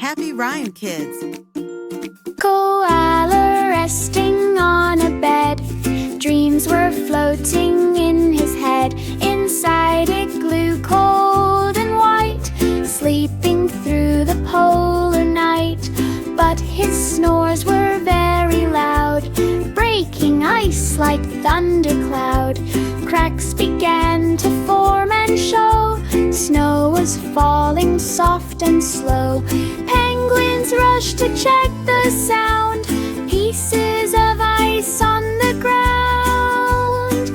happy rhyme, kids. Koala resting on a bed. Dreams were floating in his head. Inside Igloo, cold and white, sleeping through the polar night. But his snores were very loud, breaking ice like thundercloud. Cracks began to form and show. Snow was falling soft and slow. Penguins rushed to check the sound. Pieces of ice on the ground.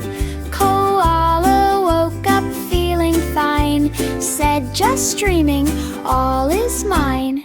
Koala woke up feeling fine. Said, just dreaming, all is mine.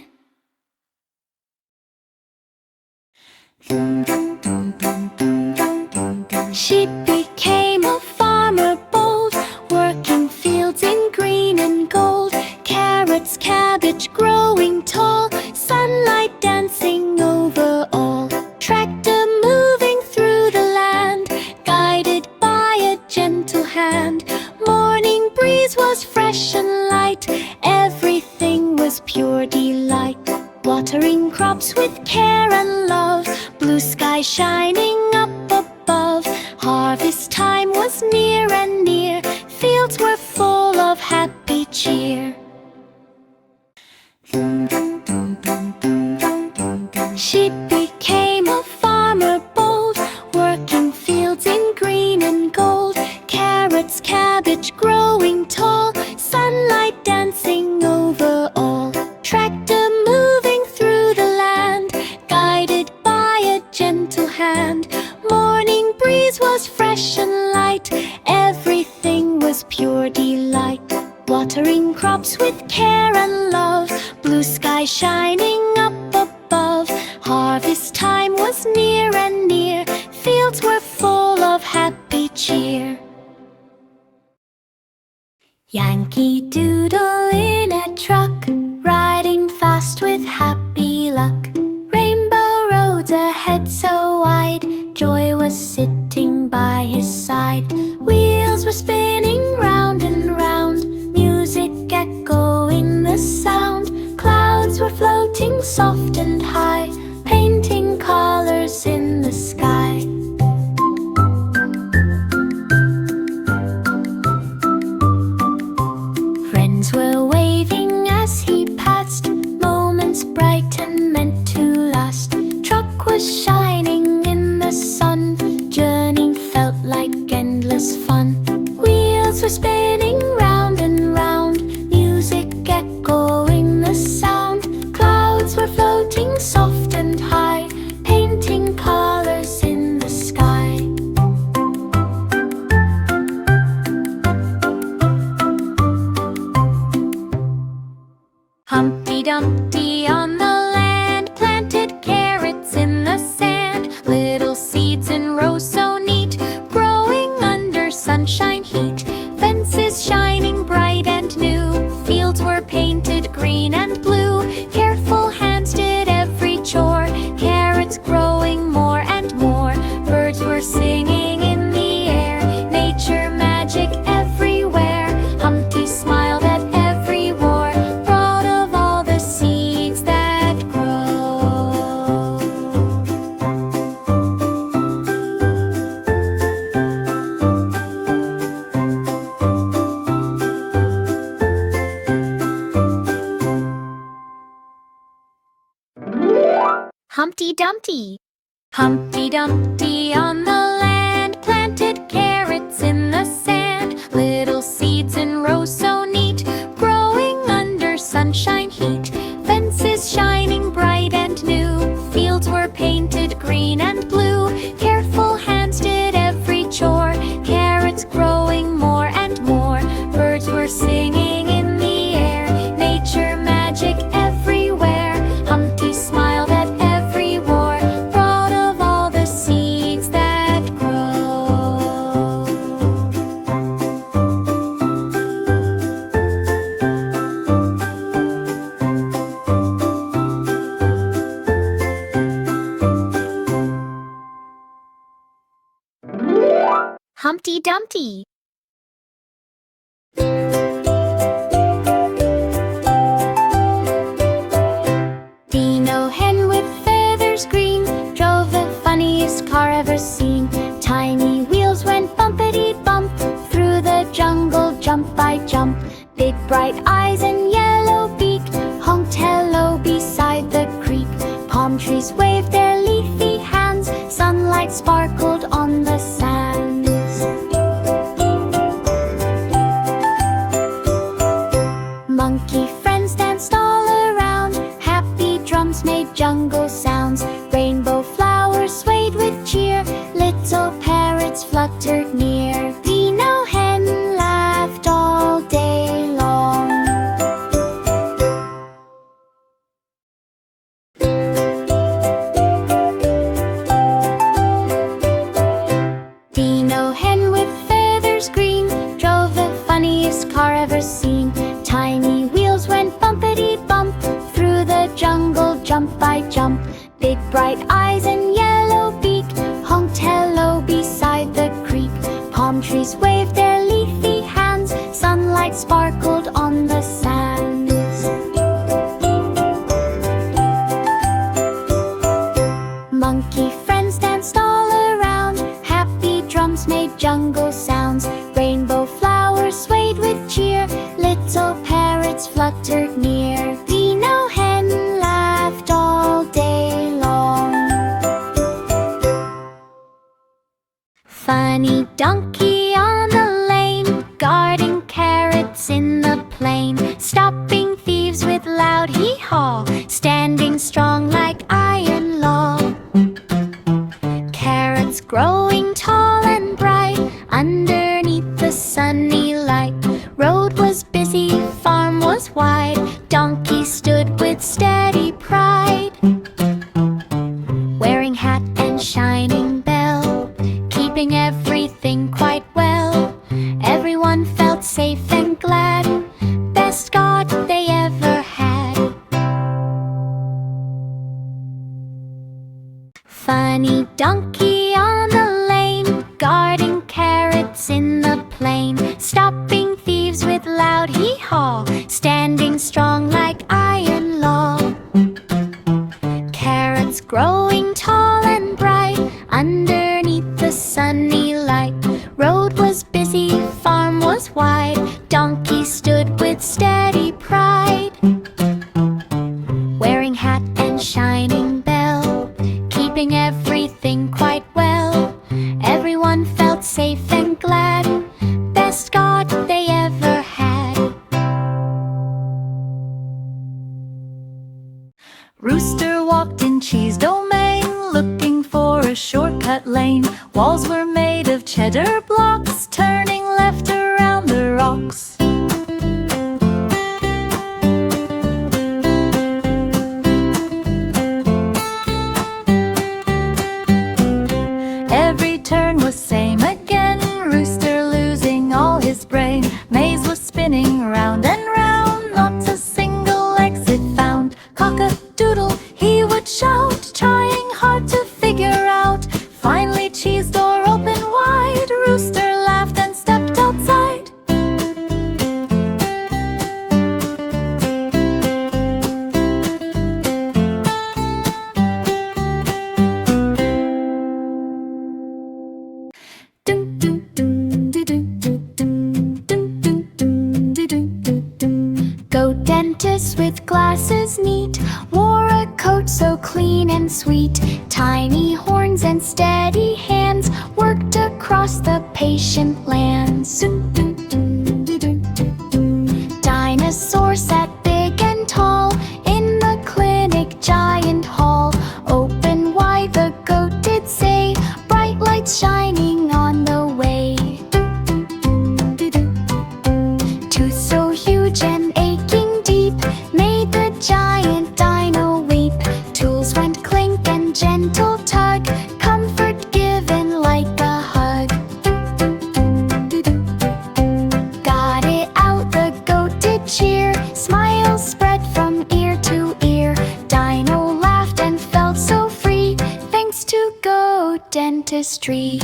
She became a farmer bold, working fields in green and gold. Carrots, cabbage growing tall, sunlight dancing over all. Tractor moving through the land, guided by a gentle hand. Morning breeze was fresh and light, everything was pure delight. Watering crops with care and love, blue sky shining up above. Harvest time was near and near, fields were full of happy cheer. She became a farmer bold, working fields in green and gold. Carrots, cabbage growing tall, sunlight dancing over all. Tractor moving through the land, guided by a gentle hand. Morning breeze was fresh and light, everything was pure delight. Watering crops with care and love, blue sky shining up above. Harvest time was near and near, fields were full of happy cheer. Yankee Doodle in a truck, riding fast with happy luck. Rainbow roads ahead so wide, Joy was sitting by his side. Wheels were spinning round and round, music echoing the sound. Clouds were floating soft and high, painting colors in the sky. Friends were waving as he passed, moments bright and meant to last. Truck was shining in the sun, journey felt like endless fun. Wheels were spinning round and round, music echoing the sound. Clouds were floating soft and high, painting colors in the sky. Humpty Dumpty on the land planted carrots in the sand. Little seeds in rows so neat, growing under sunshine heat. Fences shining bright and new, fields were painted green and blue. Careful hands did every chore, carrots growing more and more. Birds were singing in the air, nature magic everywhere. Humpty smiled at every war, proud of all the seeds that grow. Humpty Dumpty. Humpty Dumpty on the land planted carrots in the sand. Little seeds in rows so neat, growing under sunshine heat. Fences shining bright and new, fields were painted green and blue. Careful hands did every chore, carrots growing more and more. Birds were singing in the air, nature magic everywhere. Humpty smiled at every war, proud of all the seeds that grow. Humpty Dumpty. bright eyes and yellow beak, honked hello beside the creek. Palm trees waved their leafy hands, sunlight sparkled on the sands. Monkey friends danced all around, happy drums made jungle sounds. Rainbow flowers swayed with cheer, little parrots fluttered near. Dino hen laughed all day long. Dino hen with feathers green drove the funniest car ever seen. Tiny wheels went bumpity bump through the jungle, jump by jump. Big bright eyes and yellow beak, honked hello beside the creek. Palm trees waved their leafy hands, sunlight sparkled on the sands. Monkey friends danced all around, happy drums made jungle sounds. Rainbow flowers swayed with cheer, little parrots fluttered near. Dino hen laughed all day long. Funny donkey on the lane, guarding carrots in the plain, stopping thieves with loud hee-haw, standing strong like iron law. Carrots growing tall and bright underneath the sunny light. Road was busy, farm was wide, donkey stood with steady pride. Wearing hat and shining bell, keeping everything quite well. Everyone felt safe and glad, best God they ever had. Funny donkey on the lane, guarding carrots in the plain, stopping thieves with loud hee-haw, standing strong like iron law. Carrots growing tall and bright underneath the sunny light. Road was busy, farm was wide, donkey stood with steady pride. Wearing hat and shining bell, keeping everything quite well. Everyone felt safe and glad, best God they ever had. Rooster walked in cheese domain, looking for a shortcut lane. Walls were made of cheddar blocks, turning left around the rocks. Every turn was same again, Rooster losing all his brain. Maze was spinning round and round, not a single exit found. Cock-a-doodle, he would shout, trying hard to figure out. Finally cheese door opened wide, Rooster laughed and stepped outside. Goat dentist with glasses neat, wore a coat so clean and sweet. Tiny horns and steady hands worked across the patient lands. Dinosaur sat big and tall in the clinic giant hall. Open wide the goat did say, bright lights shining on the way. Tooth so huge and aching deep made the giant dino weep. Tools went clink and gentle tug, comfort given like a hug. Got it out, the goat did cheer, smiles spread from ear to ear. Dino laughed and felt so free, thanks to goat dentistry.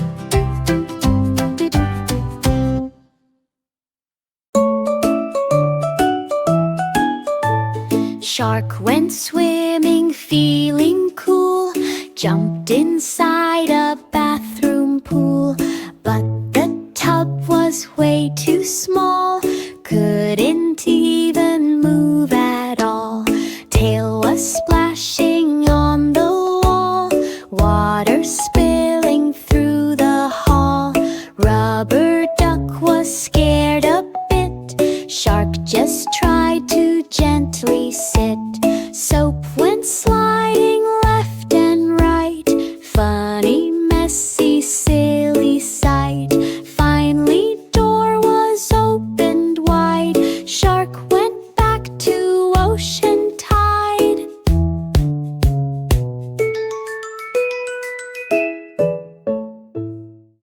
Shark went swimming, feeling cool, jumped inside a bathroom pool. But the tub was way too small, couldn't Just try